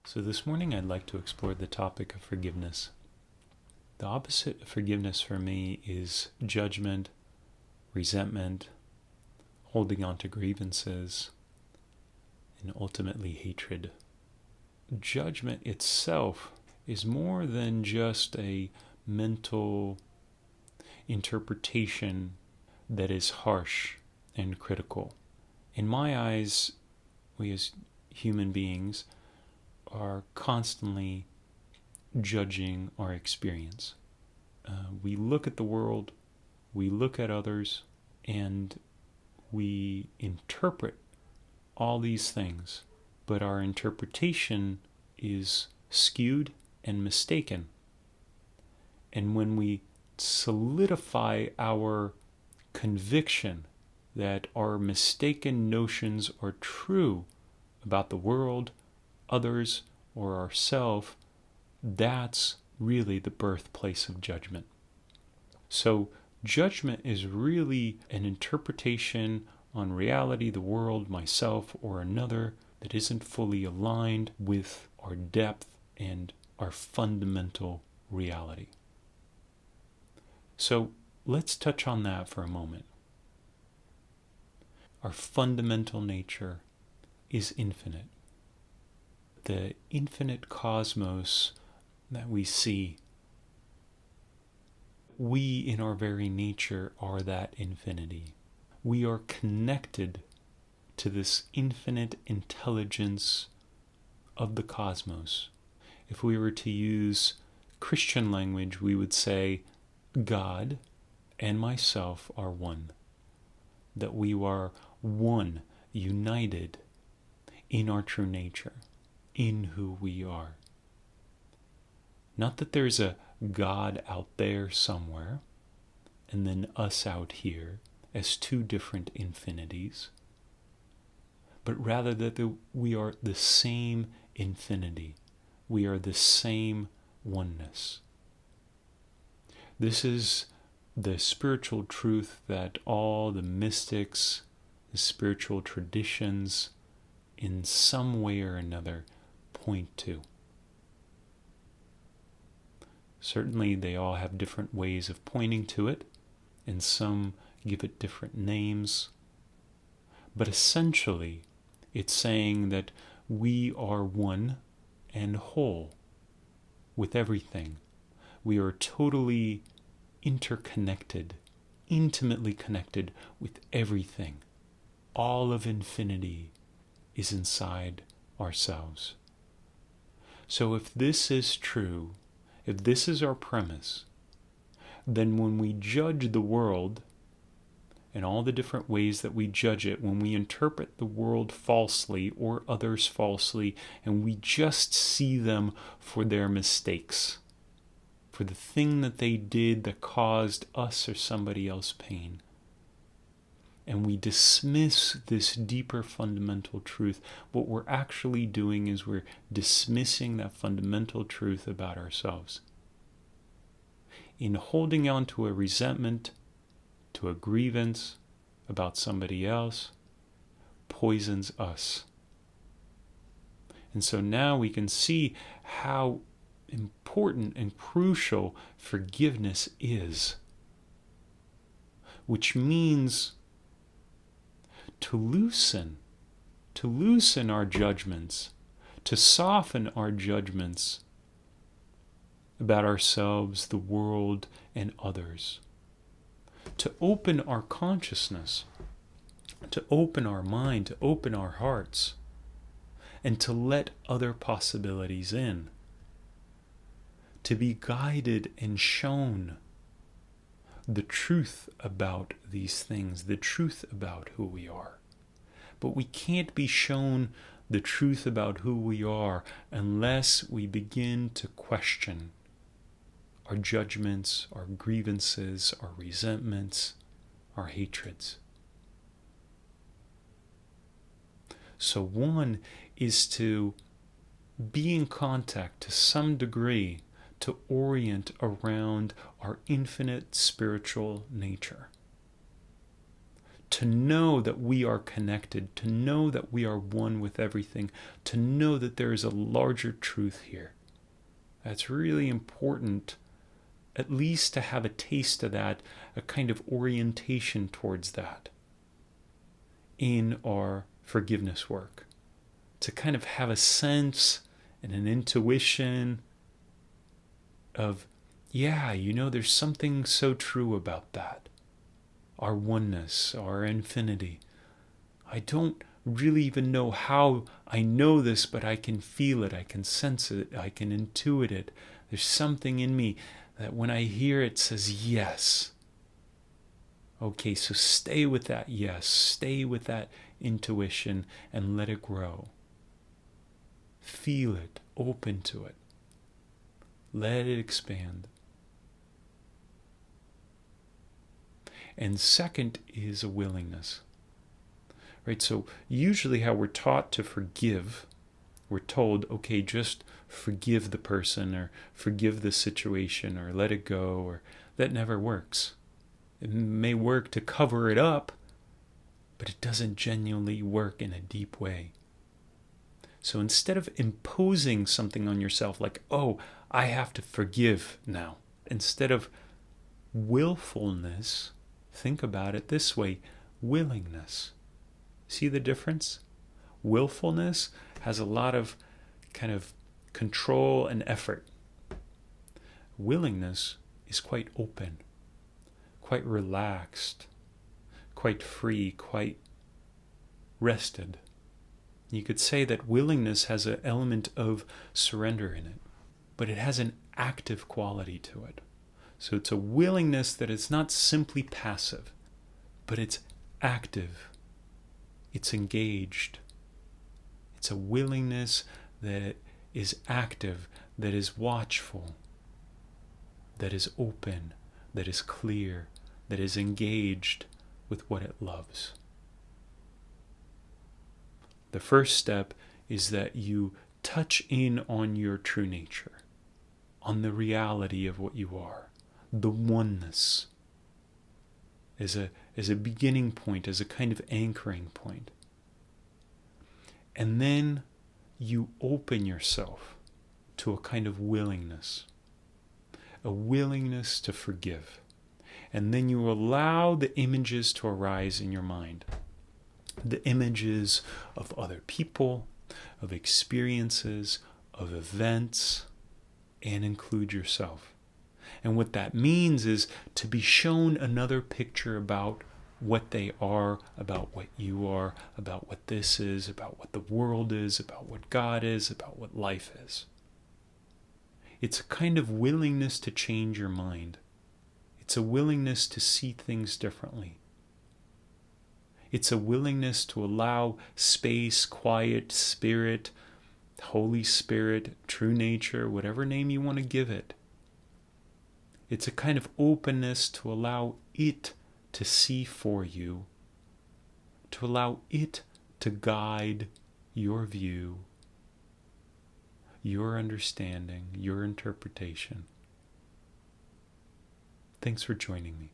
So, this morning I'd like to explore the topic of forgiveness. The opposite of forgiveness for me is judgment, resentment, holding on to grievances, and ultimately hatred. Judgment itself is more than just a mental interpretation that is harsh and critical. In my eyes, we as human beings are constantly judging our experience. We look at the world, we look at others, and we interpret all these things, but our interpretation is skewed and mistaken. And when we solidify our conviction that our mistaken notions are true about the world, others, or ourselves, that's really the birthplace of judgment. So judgment is really an interpretation on reality, the world, myself, or another that isn't fully aligned with our depth and our fundamental reality. So let's touch on that for a moment. Our fundamental nature is infinite. The infinite cosmos that we see, we in our very nature are that infinity. We are connected to this infinite intelligence of the cosmos. If we were to use Christian language, we would say God and myself are one. That we are one, united in our true nature, in who we are. Not that there's a God out there somewhere, and then us out here as two different infinities, but rather that we are the same infinity. We are the same oneness. This is the spiritual truth that all the mystics, the spiritual traditions, in some way or another point to. Certainly they all have different ways of pointing to it, and some give it different names. But essentially, it's saying that we are one and whole with everything. We are totally interconnected, intimately connected with everything. All of infinity is inside ourselves. So if this is true, if this is our premise, then when we judge the world and all the different ways that we judge it, when we interpret the world falsely or others falsely, and we just see them for their mistakes, for the thing that they did that caused us or somebody else pain, and we dismiss this deeper fundamental truth, what we're actually doing is we're dismissing that fundamental truth about ourselves. In holding on to a resentment, to a grievance about somebody else, poisons us. And so now we can see how important and crucial forgiveness is, which means to loosen our judgments, to soften our judgments about ourselves, the world, and others, to open our consciousness, to open our mind, to open our hearts, and to let other possibilities in, to be guided and shown the truth about these things, the truth about who we are. But we can't be shown the truth about who we are unless we begin to question our judgments, our grievances, our resentments, our hatreds. So one is to be in contact to some degree to orient around our infinite spiritual nature, to know that we are connected, to know that we are one with everything, to know that there is a larger truth here. That's really important, at least to have a taste of that, a kind of orientation towards that in our forgiveness work. To kind of have a sense and an intuition of, yeah, there's something so true about that. Our oneness, our infinity. I don't really even know how I know this, but I can feel it, I can sense it, I can intuit it. There's something in me that when I hear it says yes. Okay, so stay with that yes, stay with that intuition and let it grow. Feel it, open to it. Let it expand. And second is a willingness. Right? So usually how we're taught to forgive, we're told, okay, just forgive the person or forgive the situation or let it go, or that never works. It may work to cover it up, but it doesn't genuinely work in a deep way. So instead of imposing something on yourself like, oh, I have to forgive now, instead of willfulness, think about it this way, willingness. See the difference? Willfulness has a lot of kind of control and effort. Willingness is quite open, quite relaxed, quite free, quite rested. You could say that willingness has an element of surrender in it, but it has an active quality to it. So it's a willingness that is not simply passive, but it's active. It's engaged. It's a willingness that is active, that is watchful, that is open, that is clear, that is engaged with what it loves. The first step is that you touch in on your true nature, on the reality of what you are, the oneness, as a beginning point, as a kind of anchoring point. And then you open yourself to a kind of willingness, a willingness to forgive. And then you allow the images to arise in your mind. The images of other people, of experiences, of events, and include yourself. And what that means is to be shown another picture about what they are, about what you are, about what this is, about what the world is, about what God is, about what life is. It's a kind of willingness to change your mind. It's a willingness to see things differently. It's a willingness to allow space, quiet, spirit, Holy Spirit, true nature, whatever name you want to give it. It's a kind of openness to allow it to see for you, to allow it to guide your view, your understanding, your interpretation. Thanks for joining me.